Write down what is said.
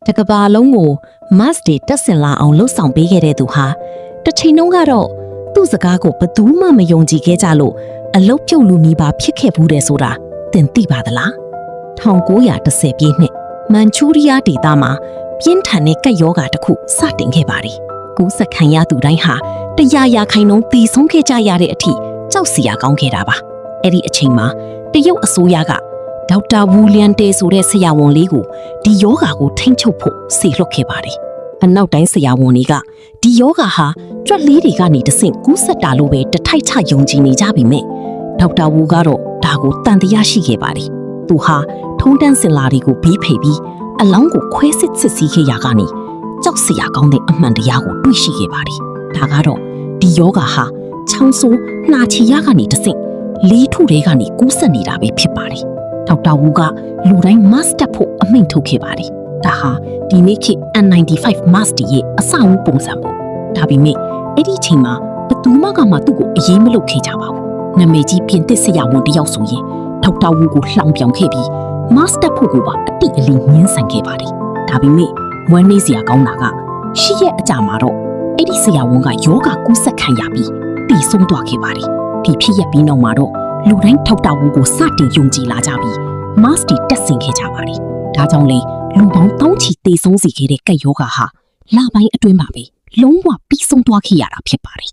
တကဘာလုံးကို mask တွေတက်ဆင်လာအောင်လှုပ်ဆောင်ပေးခဲ့တဲ့သူဟာတစ်ချိန်လုံးကတော့သူ့စကားကိုဘယ်သူမှမယုံကြည်ခဲ့ကြလို့အလုတ်ပြုတ်လူနီးပါဖြစ်ခဲ့ဘူးတဲ့ဆိုတာသင်သိပါသလား1910ပြည့်နှစ်မန်ချူရီးယားဒေသမှာပြင်းထန်တဲ့ကပ်ရောဂါတစ်ခုစတင်ခဲ့ပါတယ်ကူးစက်ခံရသူတိုင်းဟာ100%သေဆုံးခဲ့ကြရတဲ့အထိကြောက်စရာကောင်းခဲ့တာပါအဲ့ဒီအချိန်မှာတရုတ်အစိုးရကဒေါက်တာဝူလျံတေဆိုတဲ့ဆရာဝန်လေးကိုဒီယောဂါကိုထိန်းချုပ်ဖို့စေလွှတ်ခဲ့ပါတယ်အနောက်တိုင်းဆရာဝန်တွေကဒီယောဂါဟာကြွက်လေးတွေကနေတဆင့်ကူးစက်တာလို့ပဲတထိုက်ချယုံကြည်နေကြပြီမဲ့ဒေါက်တာဝူကတော့ဒါကိုတန်တရားရှိခဲ့ပါတယ်သူဟာထုံးတန်းစင်လာတွေကိုဘေးဖိပြီးအလောင်းကိုခွဲစစ်စစ်စီးခဲ့ရကနေကြောက်စရာကောင်းတဲ့အမှန်တရားကိုတွေ့ရှိခဲ့ပါတယ်ဒါကတော့ဒီယောဂါဟာချောင်းဆိုးနှာချီရကနေတဆင့်လေးထုတွေကနေကူးစက်နေတာပဲဖြစ်ပါတယ်ဒေါက်တာဝူကလူတိုင်း mask တက်ဖို့အမိန့်ထုတ်ခဲ့ပါတယ်ဒါဟာဒီနေ့ခေတ် N95 mask ရဲ့အစအဦးပုံစံပေါ့ဒါပေမဲ့အဲ့ဒီချိန်မှာဘယ်သူမှသူ့ကိုအရေးမလုပ်ခဲ့ကြပါဘူးနာမည်ကြီးပြင်သစ်ဆရာဝန်တယောက်ဆိုရင်ဒေါက်တာဝူကိုလှောင်ပြောင်ခဲ့ပြီး mask တက်ဖို့ကိုပါအတိအလင်းငင်းဆန်ခဲ့ပါတယ်ဒါပေမဲ့ဝမ်းနည်းစရာကောင်းတာကရှိရဲ့အကြမှာတော့အဲ့ဒီဆရာဝန်ကယောဂကူးစက်ခံရပြီးတည်ဆုံးသွားခဲ့ပါတယ်ဒီဖြစ်ရပ်ပြီးနောက်မှာတော့လူတိုင်းထောက်တာဝူကိုစတင်ယုံကြည်လာကြပြီး mask တွေတက်ဆင်ခဲ့ကြပါတယ်ဒါကြောင့်လေလူပေါင်းတောင်းချီသေဆုံးစေခဲ့တဲ့ကပ်ယောဂါဟာလပိုင်းအတွင်းမှာပဲလုံးဝပြီးဆုံးသွားခဲ့ရတာဖြစ်ပါတယ်